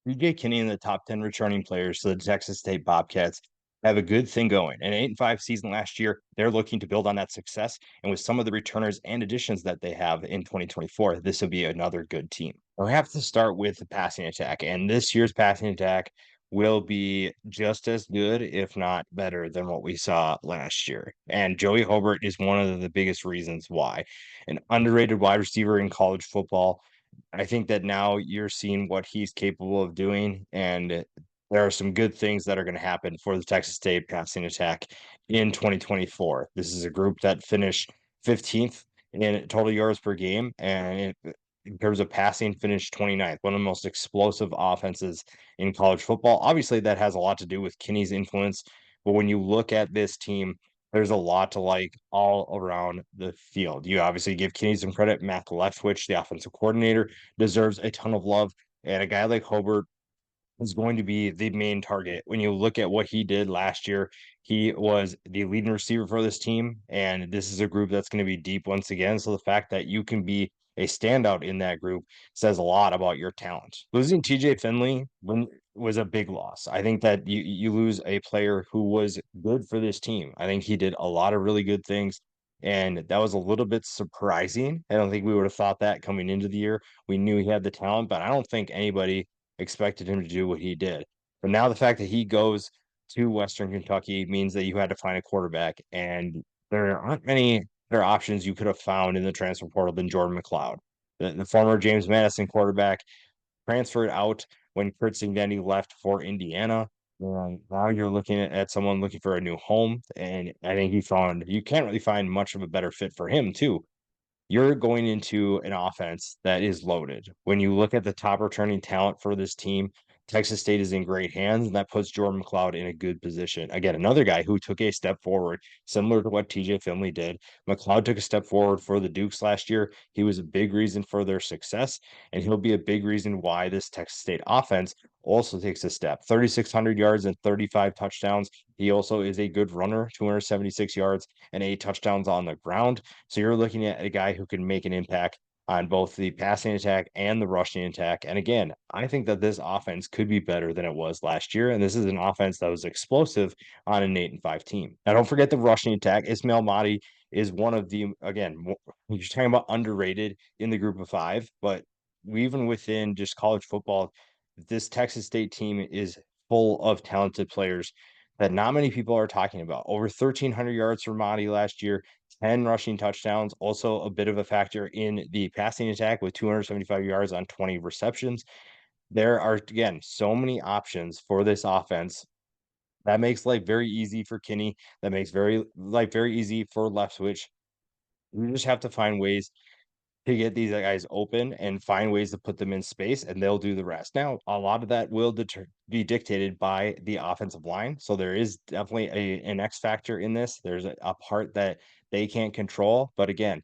TJ Kinney and the top 10 returning players to the Texas State Bobcats have a good thing going. An 8-5 season last year, they're looking to build on that success. And with some of the returners and additions that they have in 2024, this will be another good team. We have to start with the passing attack. And this year's passing attack will be just as good, if not better, than what we saw last year. And Joey Hobart is one of the biggest reasons why. An underrated wide receiver in college football. I think that now you're seeing what he's capable of doing, and there are some good things that are going to happen for the Texas State passing attack in 2024. This is a group that finished 15th in total yards per game, and in terms of passing, finished 29th, one of the most explosive offenses in college football. Obviously, that has a lot to do with Kinney's influence, but when you look at this team, there's a lot to like all around the field. You obviously give Kinney some credit. Matt Leftwich, the offensive coordinator, deserves a ton of love. And a guy like Hobart is going to be the main target. When you look at what he did last year, he was the leading receiver for this team. And this is a group that's going to be deep once again. So the fact that you can be a standout in that group says a lot about your talent. Losing TJ Finley was a big loss. I think that you lose a player who was good for this team. I think he did a lot of really good things. And that was a little bit surprising. I don't think we would have thought that coming into the year. We knew he had the talent, but I don't think anybody expected him to do what he did. But now the fact that he goes to Western Kentucky means that you had to find a quarterback, and there aren't many better options you could have found in the transfer portal than Jordan McCloud. The former James Madison quarterback transferred out when Kurt Cignetti left for Indiana. And now you're looking at someone looking for a new home, and I think you can't really find much of a better fit for him too. You're going into an offense that is loaded. When you look at the top returning talent for this team, Texas State is in great hands, and that puts Jordan McCloud in a good position. Again, another guy who took a step forward, similar to what TJ Finley did. McCloud took a step forward for the Dukes last year. He was a big reason for their success, and he'll be a big reason why this Texas State offense also takes a step. 3,600 yards and 35 touchdowns. He also is a good runner, 276 yards and 8 touchdowns on the ground. So you're looking at a guy who can make an impact on both the passing attack and the rushing attack. And again, I think that this offense could be better than it was last year. And this is an offense that was explosive on an 8-5 team. Now, don't forget the rushing attack. Ismail Mahdi is one of the, again, you're talking about underrated in the group of five, but even within just college football, this Texas State team is full of talented players that not many people are talking about. Over 1,300 yards for Mahdi last year, 10 rushing touchdowns, also a bit of a factor in the passing attack with 275 yards on 20 receptions. There are, again, so many options for this offense. That makes life very easy for Kinney. That makes very easy for Leftwich. You just have to find ways to get these guys open and find ways to put them in space, and they'll do the rest. Now, a lot of that will be dictated by the offensive line. So there is definitely an X factor in this. There's a part that they can't control. But again,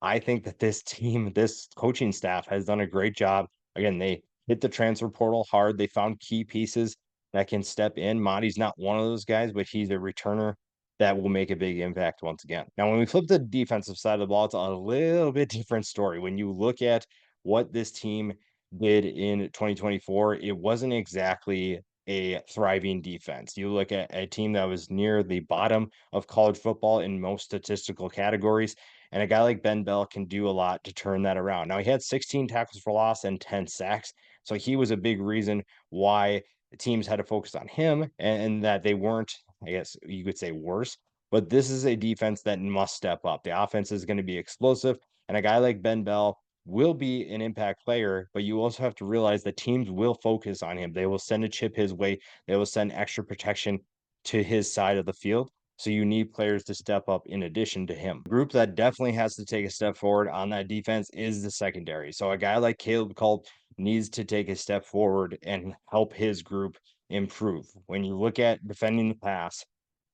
I think that this team, this coaching staff has done a great job. Again, they hit the transfer portal hard. They found key pieces that can step in. Monty's not one of those guys, but he's a returner that will make a big impact once again. Now, when we flip the defensive side of the ball, it's a little bit different story. When you look at what this team did in 2024, it wasn't exactly a thriving defense. You look at a team that was near the bottom of college football in most statistical categories, and a guy like Ben Bell can do a lot to turn that around. Now, he had 16 tackles for loss and 10 sacks, so he was a big reason why teams had to focus on him, and that they weren't, I guess you could say, worse. But this is a defense that must step up. The offense is going to be explosive, and a guy like Ben Bell will be an impact player, but you also have to realize that teams will focus on him. They will send a chip his way. They will send extra protection to his side of the field. So you need players to step up in addition to him. The group that definitely has to take a step forward on that defense is the secondary. So a guy like Caleb Culp needs to take a step forward and help his group improve. When you look at defending the pass,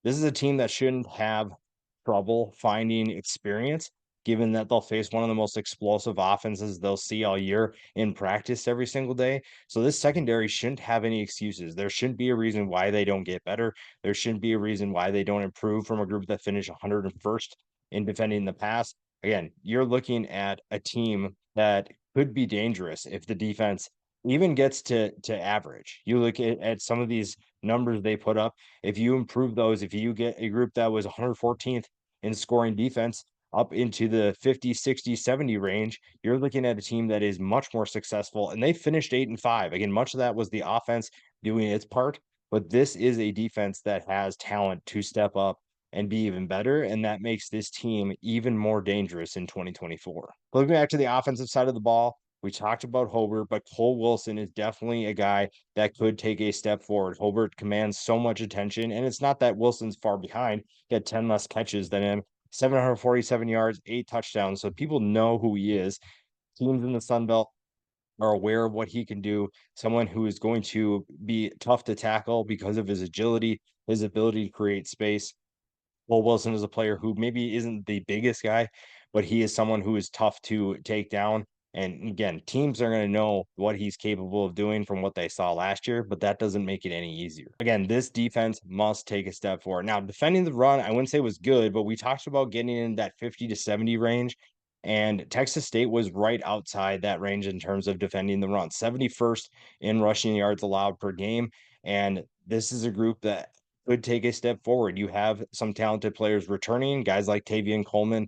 this is a team that shouldn't have trouble finding experience, given that they'll face one of the most explosive offenses they'll see all year in practice every single day. So this secondary shouldn't have any excuses. There shouldn't be a reason why they don't get better. There shouldn't be a reason why they don't improve from a group that finished 101st in defending the pass. Again, you're looking at a team that could be dangerous if the defense even gets to average. You look at some of these numbers they put up. If you improve those, if you get a group that was 114th in scoring defense up into the 50, 60, 70 range, you're looking at a team that is much more successful. And they finished 8-5. Again, much of that was the offense doing its part, but this is a defense that has talent to step up and be even better. And that makes this team even more dangerous in 2024. Looking back to the offensive side of the ball, we talked about Hobert, but Cole Wilson is definitely a guy that could take a step forward. Hobert commands so much attention, and it's not that Wilson's far behind. He had 10 less catches than him, 747 yards, 8 touchdowns. So people know who he is. Teams in the Sun Belt are aware of what he can do. Someone who is going to be tough to tackle because of his agility, his ability to create space. Will Wilson is a player who maybe isn't the biggest guy, but he is someone who is tough to take down. And again, teams are going to know what he's capable of doing from what they saw last year, but that doesn't make it any easier. Again, this defense must take a step forward. Now, defending the run, I wouldn't say was good, but we talked about getting in that 50 to 70 range. And Texas State was right outside that range in terms of defending the run, 71st in rushing yards allowed per game. And this is a group that could take a step forward. You have some talented players returning, guys like Tavian Coleman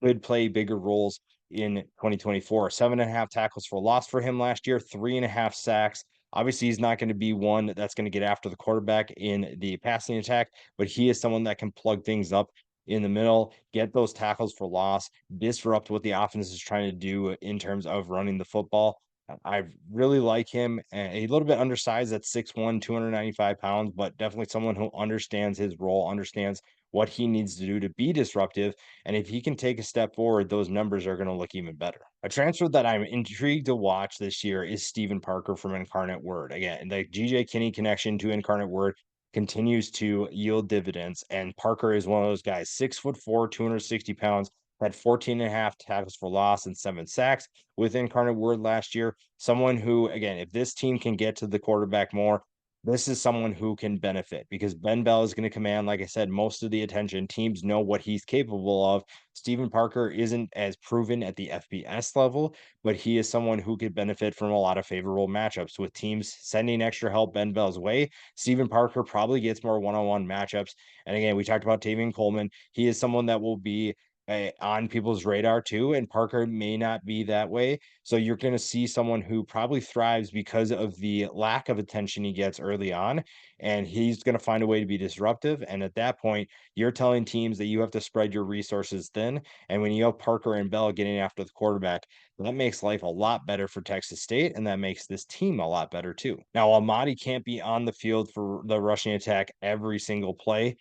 could play bigger roles in 2024. 7.5 tackles for loss for him last year, 3.5 sacks. Obviously, he's not going to be one that's going to get after the quarterback in the passing attack, but he is someone that can plug things up in the middle, get those tackles for loss, disrupt what the offense is trying to do in terms of running the football. I really like him. A little bit undersized at 6'1", 295 pounds, but definitely someone who understands his role, understands what he needs to do to be disruptive. And if he can take a step forward, those numbers are going to look even better. A transfer that I'm intrigued to watch this year is Stephen Parker from Incarnate Word. Again, the GJ Kinney connection to Incarnate Word continues to yield dividends. And Parker is one of those guys, 6'4", 260 pounds, had 14.5 tackles for loss and 7 sacks with Incarnate Word last year. Someone who, again, if this team can get to the quarterback more, this is someone who can benefit because Ben Bell is going to command, like I said, most of the attention. Teams know what he's capable of. Stephen Parker isn't as proven at the FBS level, but he is someone who could benefit from a lot of favorable matchups with teams sending extra help Ben Bell's way. Stephen Parker probably gets more one-on-one matchups. And again, we talked about Tavian Coleman. He is someone that will be on people's radar too, and Parker may not be that way. So you're going to see someone who probably thrives because of the lack of attention he gets early on, and he's going to find a way to be disruptive. And at that point, you're telling teams that you have to spread your resources thin. And when you have Parker and Bell getting after the quarterback, that makes life a lot better for Texas State, and that makes this team a lot better too. Now, Almaty can't be on the field for the rushing attack every single play.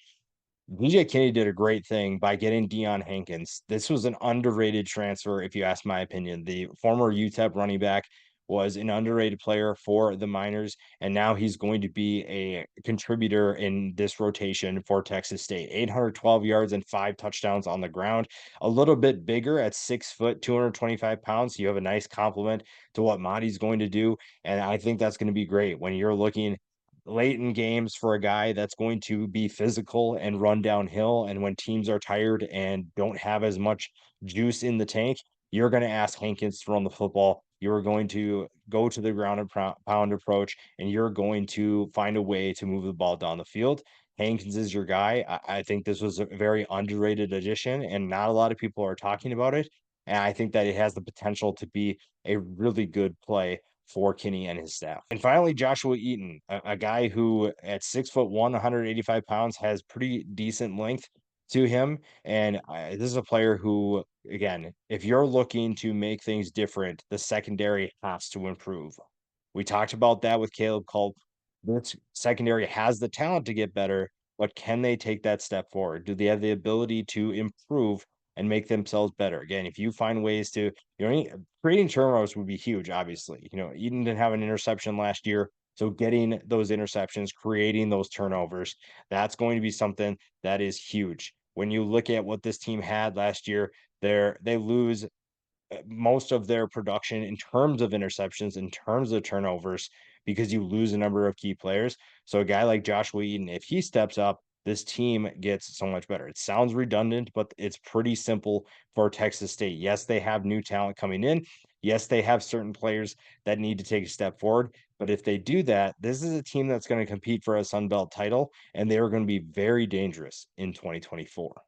DJ Kinney did a great thing by getting Dion Hankins. This was an underrated transfer, if you ask my opinion. The former UTEP running back was an underrated player for the Miners, and now he's going to be a contributor in this rotation for Texas State. 812 yards and 5 touchdowns on the ground. A little bit bigger at 6 foot, 225 pounds. So you have a nice complement to what Monty's going to do, and I think that's going to be great when you're looking late in games for a guy that's going to be physical and run downhill. And when teams are tired and don't have as much juice in the tank, you're going to ask Hankins to run the football. You're going to go to the ground and pound approach, and you're going to find a way to move the ball down the field. Hankins is your guy. I think this was a very underrated addition, and not a lot of people are talking about it. And I think that it has the potential to be a really good play for Kinney and his staff. And finally, Joshua Eaton, a guy who at 6'1", 185 pounds, has pretty decent length to him. And this is a player who, again, if you're looking to make things different, the secondary has to improve. We talked about that with Caleb Culp. This secondary has the talent to get better, but can they take that step forward? Do they have the ability to improve and make themselves better? Again, if you find ways to, creating turnovers would be huge, obviously. Eden didn't have an interception last year. So getting those interceptions, creating those turnovers, that's going to be something that is huge. When you look at what this team had last year, they lose most of their production in terms of interceptions, in terms of turnovers, because you lose a number of key players. So a guy like Joshua Eaton, if he steps up, this team gets so much better. It sounds redundant, but it's pretty simple for Texas State. Yes, they have new talent coming in. Yes, they have certain players that need to take a step forward, but if they do that, this is a team that's going to compete for a Sun Belt title, and they are going to be very dangerous in 2024.